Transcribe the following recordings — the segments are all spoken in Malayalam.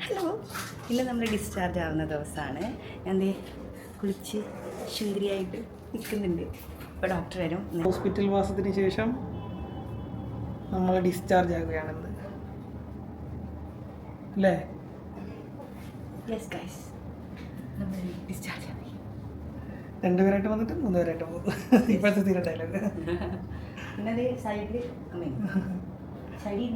ഹലോ, ഇന്ന് നമ്മൾ ഡിസ്ചാർജ് ആവുന്ന ദിവസമാണ്. ഞാൻ കുളിച്ച് ശുന്ദരിയായിട്ട് നിൽക്കുന്നുണ്ട്. ഇപ്പോൾ ഡോക്ടർ വരും. ഹോസ്പിറ്റൽ വാസത്തിന് ശേഷം നമ്മൾ ഡിസ്ചാർജ് ആകുകയാണെന്ന് അല്ലേ? യെസ് ഗൈസ്, നമ്മൾ ഡിസ്ചാർജ് ആയി. 2 പേരായിട്ട് വന്നിട്ട് 3 പേരായിട്ട് പോകും. ഇപ്പോഴത്തെ തീരെ ഡയലോഗ്. പിന്നെ സൈഡിൽ സൈഡിൽ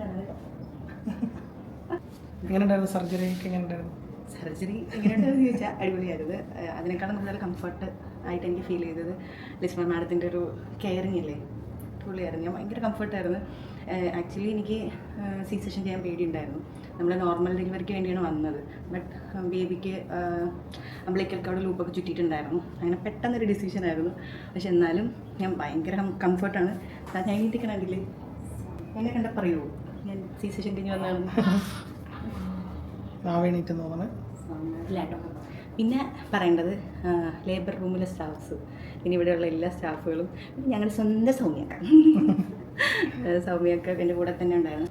എങ്ങനെ ഉണ്ടായിരുന്നു സർജറി ഒക്കെ? എങ്ങനെ ഉണ്ടായിരുന്നു സർജറി? എങ്ങനെയുണ്ടെന്ന് ചോദിച്ചാൽ അടിപൊളിയായിരുന്നു. അതിനേക്കാളും കൂടുതൽ കംഫർട്ട് ആയിട്ട് എനിക്ക് ഫീൽ ചെയ്തത് ലിസ്മ മാഡത്തിൻ്റെ ഒരു കെയറിങ് ഇല്ലേ, പുള്ളിയായിരുന്നു. ഞാൻ ഭയങ്കര കംഫർട്ടായിരുന്നു. ആക്ച്വലി എനിക്ക് സി സെഷൻ ചെയ്യാൻ പേടിയുണ്ടായിരുന്നു. നമ്മൾ നോർമൽ ഡെലിവറിക്ക് വേണ്ടിയാണ് വന്നത്. ബട്ട് ബേബിക്ക് അംബ്ലിക്കൽ അവിടെ ലൂപ്പൊക്കെ ചുറ്റിയിട്ടുണ്ടായിരുന്നു. അങ്ങനെ പെട്ടെന്നൊരു ഡിസിഷനായിരുന്നു. പക്ഷെ എന്നാലും ഞാൻ ഭയങ്കര കംഫർട്ടാണ്. ഞാൻ എണീറ്റിക്കണില്ലേ, എന്നെ കണ്ട പറയുമോ ഞാൻ സി സെഷൻ കഴിഞ്ഞ് വന്നതാണ്? പിന്നെ പറയേണ്ടത് ലേബർ റൂമിലെ സ്റ്റാഫ്സ്, പിന്നെ ഇവിടെയുള്ള എല്ലാ സ്റ്റാഫുകളും, ഞങ്ങളുടെ സ്വന്തം സൗമ്യക്ക എൻ്റെ കൂടെ തന്നെ ഉണ്ടായിരുന്നു.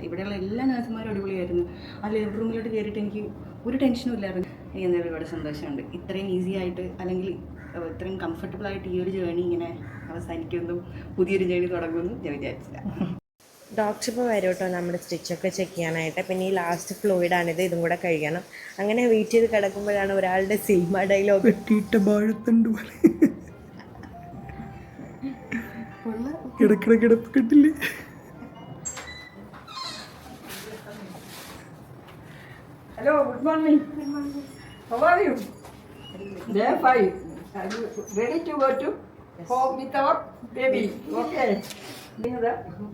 ഇവിടെയുള്ള എല്ലാ നഴ്സുമാരും അടിപൊളിയായിരുന്നു. ആ ലേബർ റൂമിലോട്ട് കയറിയിട്ട് എനിക്ക് ഒരു ടെൻഷനും ഇല്ലായിരുന്നു. എന്നാലും ഒരുപാട് സന്തോഷമുണ്ട്. ഇത്രയും ഈസി ആയിട്ട് അല്ലെങ്കിൽ ഇത്രയും കംഫർട്ടബിളായിട്ട് ഈ ഒരു ജേണി ഇങ്ങനെ അവസാനിക്കുമെന്നും പുതിയൊരു ജേണി തുടങ്ങുമെന്നും ഞാൻ വിചാരിച്ചില്ല. ഡോക്ടർ ഇപ്പോൾ വരും കേട്ടോ നമ്മുടെ സ്റ്റിച്ചൊക്കെ ചെക്ക് ചെയ്യാനായിട്ട്. പിന്നെ ഈ ലാസ്റ്റ് ഫ്ലൂയിഡാണിത്, ഇതും കൂടെ കഴിയണം. അങ്ങനെ വെയിറ്റ് ചെയ്ത് കിടക്കുമ്പോഴാണ് ഒരാളുടെ സിനിമ ഡയലോഗ് കിടപ്പ് കിട്ടില്ലേ. Hello, good morning. How are you? They are fine. Are you ready to go to home with our baby? Okay.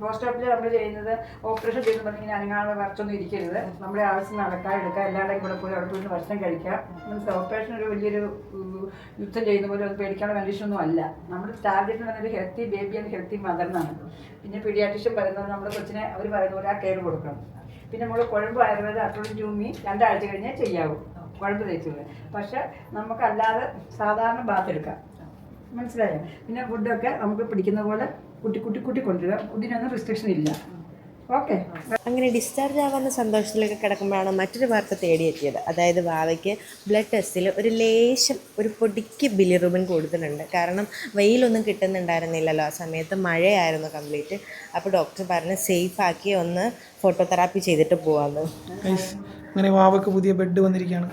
Post ഓഫീസിൽ നമ്മൾ ചെയ്യുന്നത് ഓപ്പറേഷൻ ചെയ്ത് പറഞ്ഞിങ്ങനെ അനങ്ങാതെ വരച്ചൊന്നും ഇരിക്കരുത്. നമ്മുടെ ആവശ്യം നടക്കാൻ എടുക്കുക, എല്ലാവരുടെയും കൂടെ പോയി അവിടെ പോയി ഭക്ഷണം കഴിക്കുക. മീൻസ് ഓപ്പറേഷൻ ഒരു വലിയൊരു യുദ്ധം ചെയ്യുന്ന പോലെ ഒന്ന് പേടിക്കാനുള്ള കണ്ടീഷനൊന്നും അല്ല. നമ്മുടെ ടാർഗറ്റ് എന്ന് പറയുന്നത് healthy baby and healthy mother എന്നാണ്. പിന്നെ പീഡിയാട്രിഷ്യൻ പറയുന്നത് നമ്മുടെ കൊച്ചിനെ അവർ പറയുന്ന പോലെ ആ കെയർ കൊടുക്കണം. പിന്നെ നമ്മൾ കുഴമ്പ് ആയുർവേദം അട്ടോളി ജൂമി 2 ആഴ്ച കഴിഞ്ഞേ ചെയ്യാവൂ, കുഴമ്പ് തേച്ചത്. പക്ഷെ നമുക്കല്ലാതെ സാധാരണ ബാത്ത് എടുക്കാം, മനസ്സിലായോ? പിന്നെ ഫുഡൊക്കെ നമുക്ക് പിടിക്കുന്ന പോലെ കുട്ടി കൊണ്ടുവരിക. ഫുഡിനൊന്നും റെസ്ട്രിക്ഷൻ ഇല്ല. ഓക്കെ. അങ്ങനെ ഡിസ്ചാർജ് ആവാവുന്ന സന്തോഷത്തിലൊക്കെ കിടക്കുമ്പോഴാണ് മറ്റൊരു വാർത്ത തേടിയെത്തിയത്. അതായത് വാവയ്ക്ക് ബ്ലഡ് ടെസ്റ്റിൽ ഒരു ലേശം ഒരു പൊടിക്ക് ബിലിറുബിൻ കൊടുത്തിട്ടുണ്ട്. കാരണം വെയിലൊന്നും കിട്ടുന്നുണ്ടായിരുന്നില്ലല്ലോ, ആ സമയത്ത് മഴയായിരുന്നു കംപ്ലീറ്റ്. അപ്പോൾ ഡോക്ടർ പറഞ്ഞ് സേഫാക്കി ഒന്ന് ഫോട്ടോതെറാപ്പി ചെയ്തിട്ട് പോകാമെന്ന്. അങ്ങനെ വാവയ്ക്ക് പുതിയ ബെഡ് വന്നിരിക്കുകയാണ്.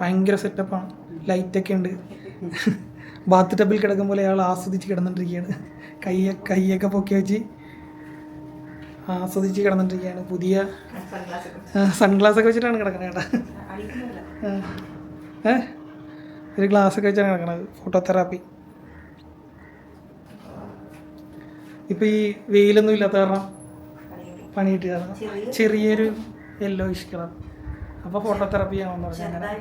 ഭയങ്കര സെറ്റപ്പാണ്, ലൈറ്റൊക്കെ ഉണ്ട്. ബാത്ത് ടബിൽ കിടക്കും പോലെ അയാൾ ആസ്വദിച്ച് കിടന്നിട്ടിരിക്കുകയാണ്. കൈയൊക്കെ പൊക്കി വെച്ച് ആസ്വദിച്ച് കിടന്നിട്ടിരിക്കുകയാണ്. പുതിയ സൺഗ്ലാസ് ഒക്കെ വെച്ചിട്ടാണ് കിടക്കുന്നത് കേട്ടോ. ഒരു ഗ്ലാസ് ഒക്കെ വെച്ചാണ് കിടക്കണത്. ഫോട്ടോതെറാപ്പി. ഇപ്പം ഈ വെയിലൊന്നും ഇല്ലാത്ത കാരണം പണി കിട്ടിയ കാരണം ചെറിയൊരു യെല്ലോയിഷ് കളർ. അപ്പോൾ ഫോട്ടോതെറാപ്പി ആണെന്ന് പറഞ്ഞാൽ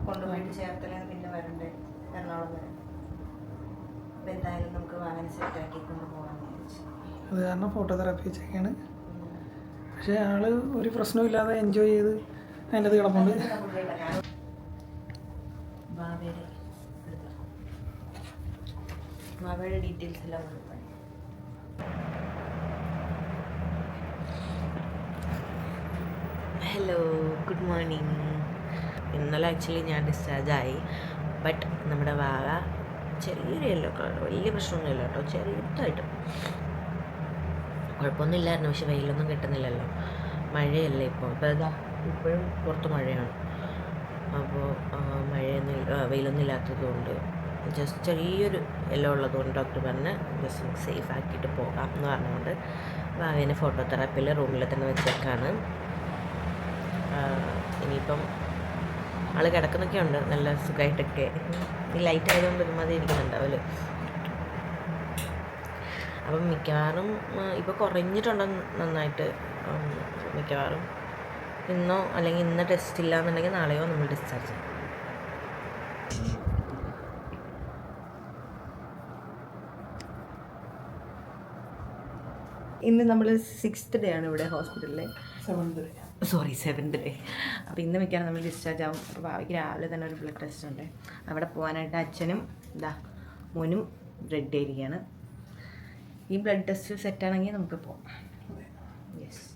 കൊണ്ടുപോയിട്ട് ചേർത്തലേ പിന്നെ വരണ്ടേ, എറണാകുളം വരെ. അപ്പം എന്തായാലും നമുക്ക് വാഹനം സെറ്റാക്കി കൊണ്ടുപോകാമെന്ന് വിചാരിച്ചു. അത് കാരണം ഫോട്ടോതെറാപ്പി വെച്ചൊക്കെയാണ്. പക്ഷേ ആള് ഒരു പ്രശ്നമില്ലാതെ എൻജോയ് ചെയ്ത് അതിൻ്റെ അത് കിടപ്പുണ്ട്. ബാബയുടെ ഡീറ്റെയിൽസ് എല്ലാം കൊടുക്കാം. Hello, good morning. ഇന്നലെ ആക്ച്വലി ഞാൻ ഡിസ്ചാർജായി. ബട്ട് നമ്മുടെ വാവ ചെറിയൊരു യെല്ലോ കളർ, വലിയ പ്രശ്നമൊന്നുമില്ല കേട്ടോ, ചെറുതായിട്ട് കുഴപ്പമൊന്നുമില്ലായിരുന്നു. പക്ഷെ വെയിലൊന്നും കിട്ടുന്നില്ലല്ലോ, മഴയല്ലേ ഇപ്പോൾ. അപ്പോൾ ഇതാ ഇപ്പോഴും പുറത്ത് മഴയാണ്. അപ്പോൾ വെയിലൊന്നും ഇല്ലാത്തതുകൊണ്ട് ജസ്റ്റ് ചെറിയൊരു യെല്ലോ ഉള്ളതുകൊണ്ട് ഡോക്ടർ പറഞ്ഞ് ജസ്റ്റ് സേഫ് ആക്കിയിട്ട് പോകാം എന്ന് പറഞ്ഞുകൊണ്ട് വാവേനെ ഫോട്ടോതെറാപ്പിയിൽ റൂമിൽ തന്നെ വെച്ചേക്കാണ്. ഇനിയിപ്പം ആൾ കിടക്കുന്നൊക്കെ ഉണ്ട് നല്ല സുഖമായിട്ടൊക്കെ. ഈ ലൈറ്റ് ആയതുകൊണ്ട് ഒരുമാതിരി ഇരിക്കുന്നുണ്ടാവില്ല. അപ്പം മിക്കവാറും ഇപ്പോൾ കുറഞ്ഞിട്ടുണ്ട് നന്നായിട്ട്. മിക്കവാറും ഇന്നോ അല്ലെങ്കിൽ ഇന്ന് ടെസ്റ്റ് ഇല്ല എന്നുണ്ടെങ്കിൽ നാളെയോ നമ്മൾ ഡിസ്ചാർജ് ചെയ്യും. ഇന്ന് നമ്മൾ 6th ഡേ ആണ് ഇവിടെ ഹോസ്പിറ്റലിൽ. 7th day. അപ്പോൾ ഇന്ന് മിക്കാണ് നമ്മൾ ഡിസ്ചാർജ് ആവും. അപ്പോൾ ഭാവിക്ക് രാവിലെ തന്നെ ഒരു ബ്ലഡ് ടെസ്റ്റ് ഉണ്ട്. അവിടെ പോകാനായിട്ട് അച്ഛനും മോനും റെഡി ആയിരിക്കുകയാണ്. ഈ ബ്ലഡ് ടെസ്റ്റ് സെറ്റാണെങ്കിൽ നമുക്ക് പോകാം. യെസ്.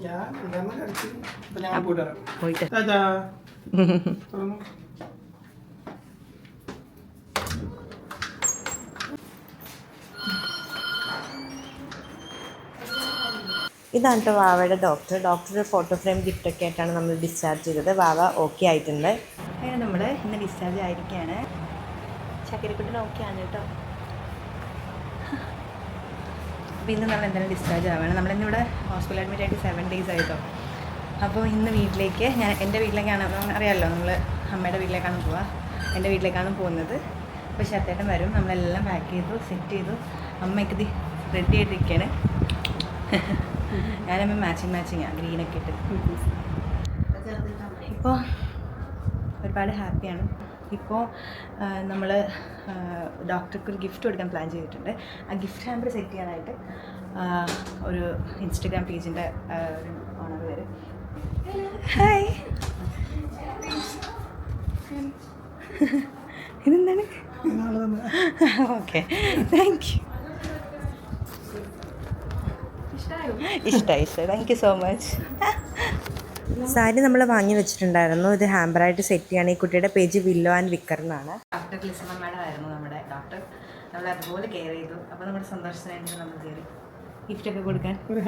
ഞാൻ ഇതൊന്നും കഴിച്ചു. ഇപ്പൊ ഞാൻ പോയിട്ട് വരാം. പോയിട്ട് ടാറ്റാ. തുറന്നു. ഇതാണ് കേട്ടോ വാവയുടെ ഡോക്ടർ ഫോട്ടോ ഫ്രെയിം ഗിഫ്റ്റൊക്കെ ആയിട്ടാണ് നമ്മൾ ഡിസ്ചാർജ് ചെയ്തത്. വാവ ഓക്കെ ആയിട്ടുണ്ട്. അങ്ങനെ നമ്മൾ ഇന്ന് ഡിസ്ചാർജ് ആയിരിക്കുകയാണ്. ചക്കരക്കുട്ടിന് ഓക്കെ ആണ് കേട്ടോ. അപ്പോൾ ഇന്ന് നമ്മൾ എന്തായാലും ഡിസ്ചാർജ് ആവുകയാണ്. നമ്മളിന്നിവിടെ ഹോസ്പിറ്റൽ അഡ്മിറ്റ് ആയിട്ട് 7 days ആയിട്ടോ. അപ്പോൾ ഇന്ന് വീട്ടിലേക്ക് എൻ്റെ വീട്ടിലേക്കാണ് അറിയാമല്ലോ, നമ്മൾ അമ്മയുടെ വീട്ടിലേക്കാണ് പോവുക. എൻ്റെ വീട്ടിലേക്കാണ് പോകുന്നത്. അപ്പോൾ ശരത്തേട്ടൻ വരും. നമ്മളെല്ലാം പാക്ക് ചെയ്തു, സെറ്റ് ചെയ്തു. അമ്മയ്ക്ക് ഇത് റെഡി ആയിട്ടിരിക്കുകയാണ്. ഞാനമ്മ മാച്ചിങ്ങാണ്, ഗ്രീനൊക്കെ ഇട്ട്. ഇപ്പോൾ ഒരുപാട് ഹാപ്പിയാണ്. ഇപ്പോൾ നമ്മൾ ഡോക്ടർക്ക് ഒരു ഗിഫ്റ്റ് കൊടുക്കാൻ പ്ലാൻ ചെയ്തിട്ടുണ്ട്. ആ ഗിഫ്റ്റ് ഹാമ്പർ സെറ്റ് ചെയ്യാനായിട്ട് ഒരു ഇൻസ്റ്റഗ്രാം പേജിൻ്റെ ഒരു ഓണർ വരും. ഹായ്, ഇതെന്താണ്? Okay, thank you. ഇഷ്ടമായി. Thank you so much. Sari നമ്മൾ വാങ്ങി വെച്ചിട്ടുണ്ടായിരുന്നു. ഇത് ഹാമ്പറായിട്ട് സെറ്റ് ചെയ്യാണ്. ഈ കുട്ടിയുടെ പേജ് വില്ലോ ആൻഡ് വിക്കർ എന്നാണ്. ഡോക്ടർ ലിസമ്മ മാഡം ആയിരുന്നു നമ്മുടെ ഡോക്ടർ. നമ്മൾ അതുപോലെ കെയർ ചെയ്തു. അപ്പോൾ നമ്മുടെ സന്തോഷത്തിനായിട്ട് നമ്മൾ കയറി ഗിഫ്റ്റൊക്കെ കൊടുക്കാൻ ഒരു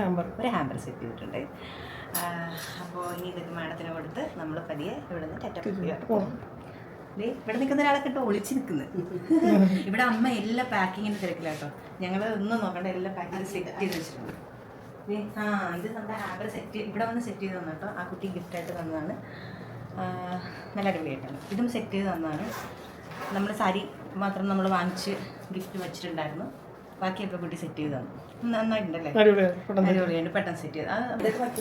ഹാമ്പർ സെറ്റ് ചെയ്തിട്ടുണ്ട്. അപ്പോൾ ഇനി ഇതൊക്കെ മാഡത്തിന് കൊടുത്ത് നമ്മൾ പതിയെ ഇവിടെ നിന്ന് ഇവിടെ നിൽക്കുന്ന ഒരാളെ കിട്ടും ഒളിച്ച് നിൽക്കുന്നത്. ഇവിടെ അമ്മ എല്ലാ പാക്കിങ്ങിൻ്റെ തിരക്കിലാട്ടോ. ഞങ്ങൾ ഒന്നും നോക്കണ്ട, എല്ലാ പാക്കിങ് സെറ്റ് ചെയ്ത് വെച്ചിട്ടുണ്ട്. ഇത് നമ്മുടെ ഹാമ്പർ ഇവിടെ വന്ന് സെറ്റ് ചെയ്ത് തന്നു കേട്ടോ. ആ കുട്ടി ഗിഫ്റ്റായിട്ട് തന്നതാണ്. നല്ല അടിപൊളിയായിട്ടാണ്. ഇതും സെറ്റ് ചെയ്ത് തന്നതാണ്. നമ്മൾ സാരി മാത്രം നമ്മൾ വാങ്ങിച്ച് ഗിഫ്റ്റ് വെച്ചിട്ടുണ്ടായിരുന്നു. ബാക്കിയൊക്കെ കുട്ടി സെറ്റ് ചെയ്ത് തന്നു. നന്നായിട്ടുണ്ടല്ലേ? അടിപൊളിയായിട്ട് പെട്ടെന്ന് സെറ്റ് ചെയ്ത്.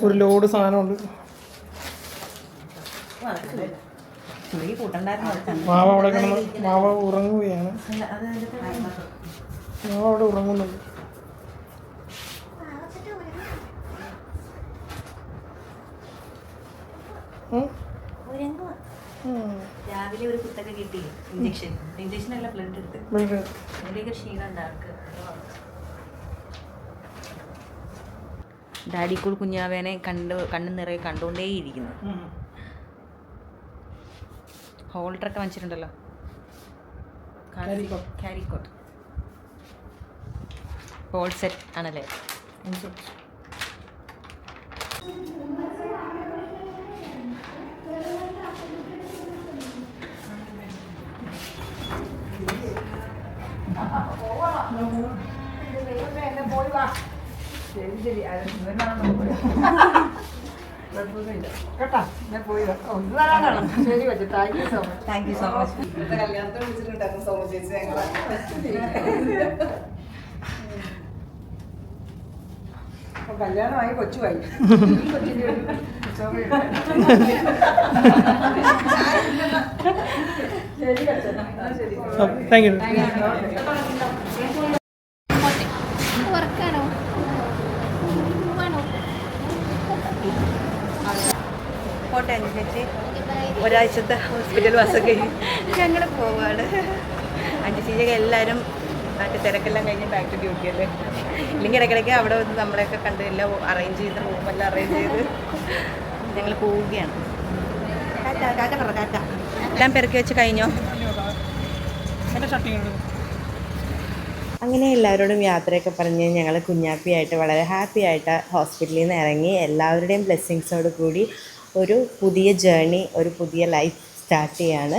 ഒരു ലോഡ് സാധനമുണ്ട്. മാവ അവിടെ മാവ ഉറങ്ങുകയാണ്. മാവ അവിടെ ഉറങ്ങുന്നുണ്ട്. രാവിലെ ഒരു കുത്തൊക്കെ കിട്ടി. ഇഞ്ചക്ഷനല്ല, ബ്ലഡ് എടുത്ത്. അതിൻ്റെയൊക്കെ ക്ഷീണം ഉണ്ട് ആൾക്ക്. ഡാഡി കൂൾ കുഞ്ഞാവേനെ കണ്ണു നിറയെ കണ്ടുകൊണ്ടേയിരിക്കുന്നു. ഹോൾഡറൊക്കെ വാങ്ങിച്ചിട്ടുണ്ടല്ലോ. കാരിക്കോട്ട് ഹോൾ സെറ്റ് ആണല്ലേ? Thank you so much. കല്യാണമായി കൊച്ചുമായി. Thank you. കോട്ടെ ചേച്ചി, ഒരാഴ്ചത്തെ ഹോസ്പിറ്റൽ വാസൊക്കെ ഞങ്ങൾ പോവാണ്. അഞ്ച് ചേച്ചിയൊക്കെ എല്ലാവരും മറ്റേ തിരക്കെല്ലാം കഴിഞ്ഞ് ബാക്ക് ടു ഡ്യൂട്ടി അല്ലേ. ഇല്ലെങ്കിൽ ഇടയ്ക്കിടയ്ക്ക് അവിടെ വന്ന് നമ്മളെയൊക്കെ കണ്ട് എല്ലാം അറേഞ്ച് ചെയ്ത് റൂമെല്ലാം അറേഞ്ച് ചെയ്ത് ഞങ്ങൾ പോവുകയാണ്. എല്ലാം പെറുക്കി വെച്ച് കഴിഞ്ഞോ? അങ്ങനെ എല്ലാവരോടും യാത്രയൊക്കെ പറഞ്ഞ് ഞങ്ങൾ കുഞ്ഞാപ്പിയായിട്ട് വളരെ ഹാപ്പി ആയിട്ട് ഹോസ്പിറ്റലിൽ നിന്ന് ഇറങ്ങി. എല്ലാവരുടെയും ബ്ലെസ്സിങ്സോട് കൂടി ഒരു പുതിയ ജേർണി, ഒരു പുതിയ ലൈഫ് സ്റ്റാർട്ട് ചെയ്യാണ്.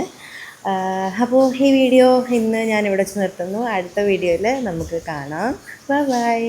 അപ്പോൾ ഈ വീഡിയോ ഇന്ന് ഞാനിവിടെ വെച്ച് നിർത്തുന്നു. അടുത്ത വീഡിയോയിൽ നമുക്ക് കാണാം. ബൈ.